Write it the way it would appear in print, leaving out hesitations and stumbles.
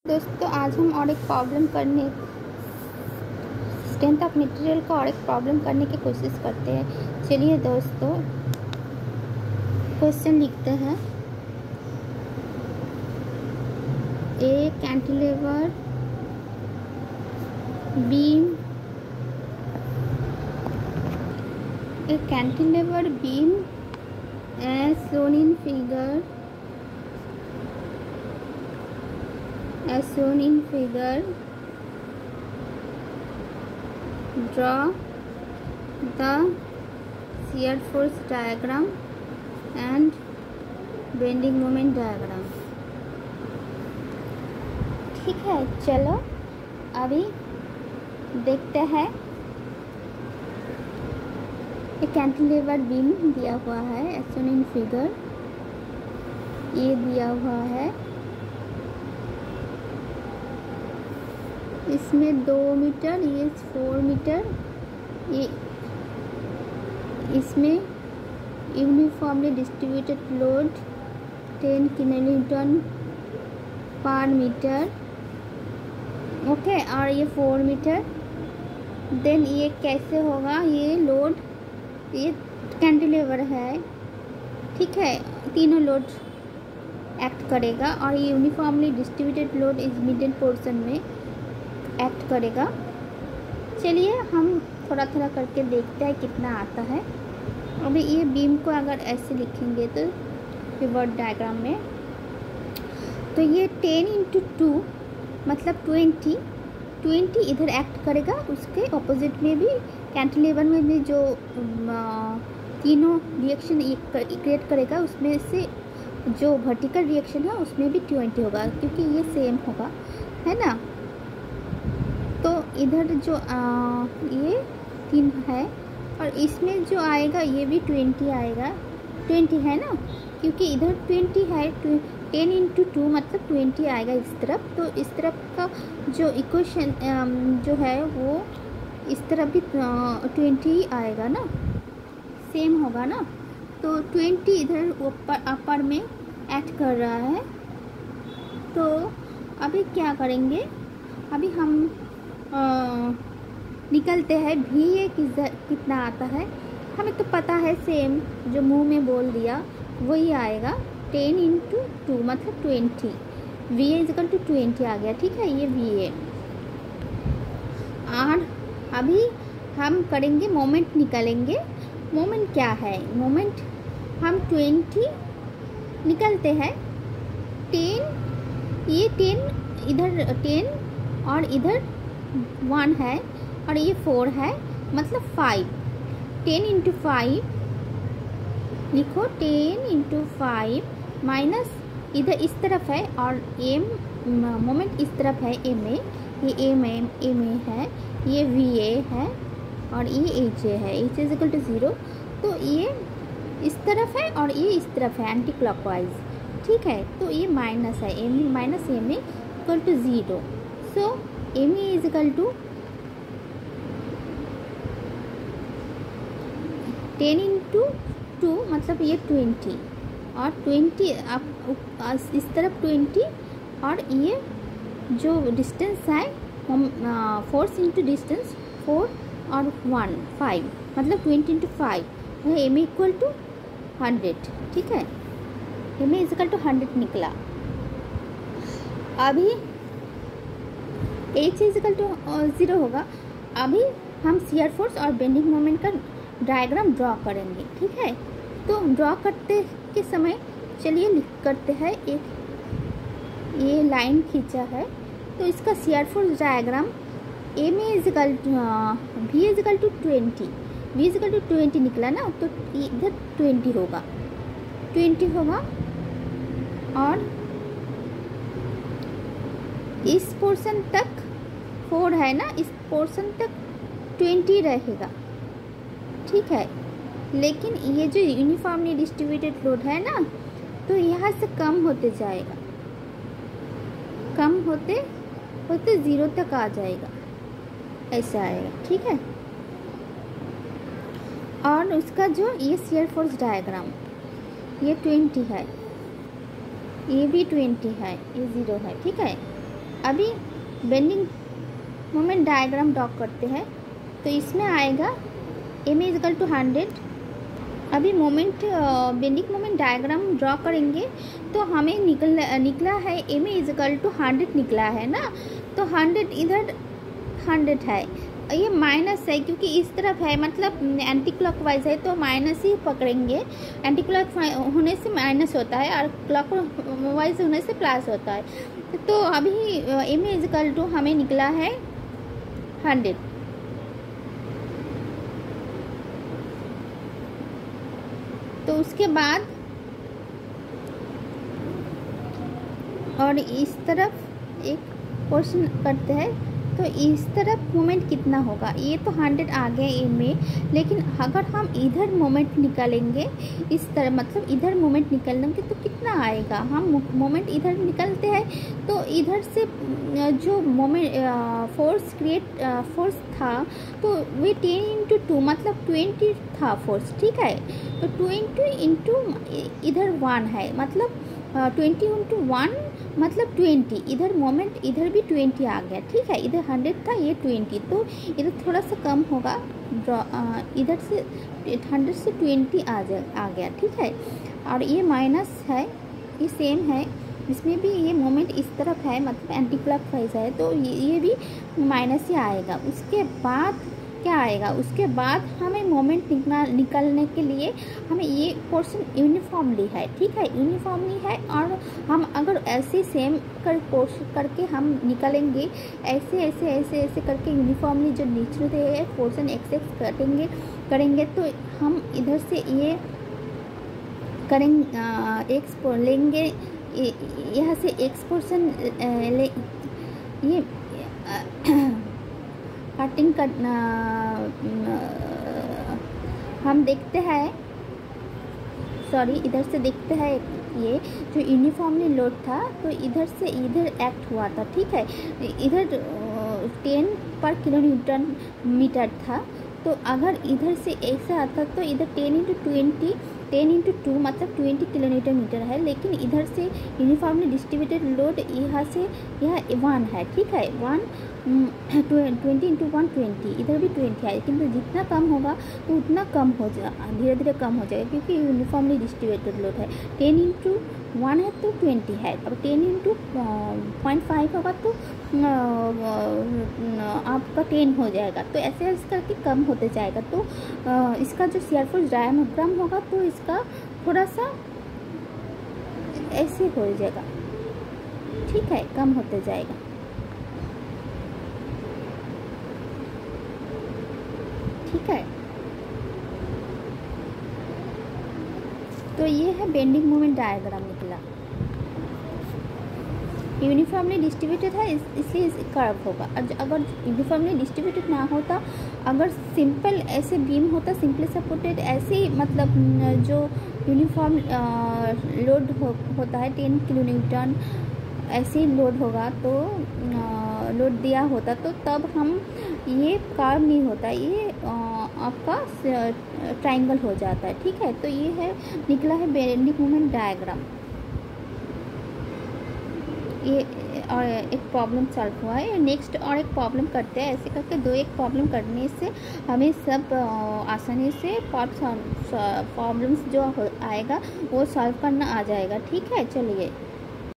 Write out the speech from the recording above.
दोस्तों आज हम और एक प्रॉब्लम करने स्ट्रेंथ ऑफ मटेरियल को और एक प्रॉब्लम करने की कोशिश करते हैं। चलिए दोस्तों क्वेश्चन लिखते हैं। ए cantilever beam as shown in figure draw the shear force diagram and bending moment diagram। ठीक है, चलो अभी देखते हैं। एक कैंटिलीवर बीम दिया हुआ है as shown in figure, ये दिया हुआ है। इसमें 2 मीटर, ये 4 मीटर, ये इसमें यूनिफॉर्मली डिस्ट्रीब्यूटेड लोड 10 किलोन्यूटन पर मीटर, ओके। और ये 4 मीटर। देन ये कैसे होगा, ये लोड, ये कैंटिलीवर है, ठीक है, तीनों लोड एक्ट करेगा और ये यूनिफॉर्मली डिस्ट्रीब्यूटेड लोड इस मिडल पोर्शन में एक्ट करेगा। चलिए हम थोड़ा थोड़ा करके देखते हैं कितना आता है। अभी ये बीम को अगर ऐसे लिखेंगे तो पिवट डायग्राम में, तो ये 10 × 2 मतलब 20 इधर एक्ट करेगा। उसके ऑपोजिट में भी कैंटिलीवर में भी जो तीनों रिएक्शन क्रिएट करेगा, उसमें से जो वर्टिकल रिएक्शन है उसमें भी 20 होगा, क्योंकि ये सेम होगा, है ना। तो इधर जो ये 3 है और इसमें जो आएगा ये भी 20 आएगा, 20 है ना, क्योंकि इधर 20 है। 10 × 2 मतलब 20 आएगा इस तरफ। तो इस तरफ का जो इक्वेशन जो है वो इस तरफ भी 20 आएगा ना, सेम होगा ना। तो 20 इधर ऊपर में ऐड कर रहा है। तो अभी क्या करेंगे, अभी हम निकलते हैं VA कितना आता है। हमें तो पता है, सेम जो मुंह में बोल दिया वही आएगा। 10 × 2 मतलब 20, VA = 20 आ गया, ठीक है, ये VA। और अभी हम करेंगे मोमेंट निकालेंगे। मोमेंट क्या है, मोमेंट हम 20 निकलते हैं। 10, ये 10 इधर 10 और इधर 1 है और ये 4 है, मतलब 5। 10 × 5 लिखो, 10 × 5 माइनस इधर इस तरफ है और एम मोमेंट इस तरफ है, एम ए, ये एम ए है, ये VA है और ये HA है, HA = 0। तो ये इस तरफ है और ये इस तरफ है एंटी क्लॉकवाइज, ठीक है। तो ये माइनस है, M A minus M A = 0। So M A = 10 × 2 मतलब ये 20 और 20 आप इस तरफ 20 और ये जो डिस्टेंस है फोर्स इंटू डिस्टेंस 4 और 1 5 मतलब 20 × 5, एम ए = 100, ठीक है। एम ए = 100 निकला। अभी HA = 0 होगा। अभी हम शियर फोर्स और बेंडिंग मोमेंट का डायग्राम ड्रॉ करेंगे, ठीक है। तो ड्रॉ करते के समय चलिए करते हैं। एक ये लाइन खींचा है, तो इसका shear force diagram VA = 20, V = 20 निकला ना, तो इधर 20 होगा और इस पोर्शन तक 4 है ना, इस पोर्शन तक 20 रहेगा, ठीक है। लेकिन ये जो यूनिफॉर्मली डिस्ट्रीब्यूटेड लोड है ना, तो यहाँ से कम होते जाएगा, कम होते होते 0 तक आ जाएगा, ऐसा आएगा, ठीक है। और उसका जो ये शियर फोर्स डायग्राम, ये 20 है, ये भी 20 है, ये 0 है, ठीक है। अभी बेंडिंग मोमेंट डायग्राम ड्रॉ करते हैं। तो इसमें आएगा m इज इक्वल टू 100। अभी moment bending moment diagram draw करेंगे तो हमें निकला है m इज इक्वल टू 100 निकला है ना। तो 100 इधर 100 है, ये माइनस है क्योंकि इस तरफ है, मतलब एंटी क्लॉकवाइज है तो माइनस ही पकड़ेंगे। एंटी क्लॉक होने से माइनस होता है और क्लॉकवाइज होने से प्लस होता है। तो अभी m इज इक्वल टू हमें निकला है 100। तो उसके बाद और इस तरफ एक क्वेश्चन करते हैं। तो इस तरफ मोमेंट कितना होगा, ये तो 100 आ गया ए में, लेकिन अगर हम इधर मोमेंट निकालेंगे इस तरह, मतलब इधर मोमेंट निकालेंगे तो कितना आएगा। हम मोमेंट इधर निकलते हैं तो इधर से जो मोमेंट फोर्स था तो वे 10 × 2 मतलब 20 था फोर्स, ठीक है। तो 20 × इधर 1 है, मतलब 20 × 1 मतलब 20। इधर मोमेंट इधर भी 20 आ गया, ठीक है। इधर 100 था, ये 20, तो इधर थोड़ा सा कम होगा। इधर से 100 से 20 आ गया, ठीक है। और ये माइनस है, ये सेम है, इसमें भी ये मोमेंट इस तरफ है, मतलब एंटी क्लॉकवाइज है, तो ये भी माइनस ही आएगा। उसके बाद क्या आएगा, उसके बाद हमें मोमेंट निकालने के लिए हमें ये पोर्शन यूनिफॉर्मली है, ठीक है, यूनिफॉर्मली है। और हम अगर ऐसे सेम करके हम निकालेंगे, ऐसे ऐसे ऐसे ऐसे करके यूनिफॉर्मली जो नीचे पोर्शन एक्स करेंगे तो हम इधर से ये करेंगे, एक्स लेंगे, यहाँ से एक्स पोर्शन ले, ये कटिंग करना हम देखते हैं, सॉरी इधर से देखते हैं। ये जो यूनिफॉर्मली लोड था तो इधर से इधर एक्ट हुआ था, ठीक है। इधर 10 पर किलोन्यूटन मीटर था, तो अगर इधर से ऐसा आता तो इधर 10 × 2 मतलब 20 किलोमीटर मीटर है। लेकिन इधर से यूनिफॉर्मली डिस्ट्रीब्यूटेड लोड यहाँ से यह 1 है, ठीक है। 20 × 1 20, इधर भी 20 है, लेकिन तो जितना कम होगा तो उतना कम हो जाएगा, धीरे धीरे कम हो जाएगा क्योंकि यूनिफॉर्मली डिस्ट्रीब्यूटेड लोड है। 10 × 1 है तो 20 है, अब 10 × 0.5 होगा तो आपका 10 हो जाएगा। तो ऐसे ऐसे करके कम होते जाएगा। तो इसका जो शियर फोर्स डायग्राम होगा तो इसका थोड़ा सा ऐसे हो जाएगा, ठीक है, कम होते जाएगा। ठीक है, तो ये है बेंडिंग मोमेंट डायग्राम निकला। यूनिफॉर्मली डिस्ट्रीब्यूटेड है इसलिए इस कर्व होगा। अगर यूनिफॉर्मली डिस्ट्रीब्यूटेड ना होता, अगर सिंपल ऐसे बीम होता, सिंपली सपोर्टेड ऐसे ही, मतलब जो यूनिफॉर्म लोड होता है 10 किलोन्यूटन ऐसे ही लोड होगा तो लोड दिया होता तो तब हम ये कर्व नहीं होता, ये आपका ट्रायंगल हो जाता है, ठीक है। तो ये है निकला है बेंडिंग मोमेंट डायग्राम। ये और एक प्रॉब्लम सॉल्व हुआ है। नेक्स्ट और एक प्रॉब्लम करते हैं। ऐसे करके एक प्रॉब्लम करने से हमें सब आसानी से प्रॉब्लम्स जो आएगा वो सॉल्व करना आ जाएगा, ठीक है। चलिए।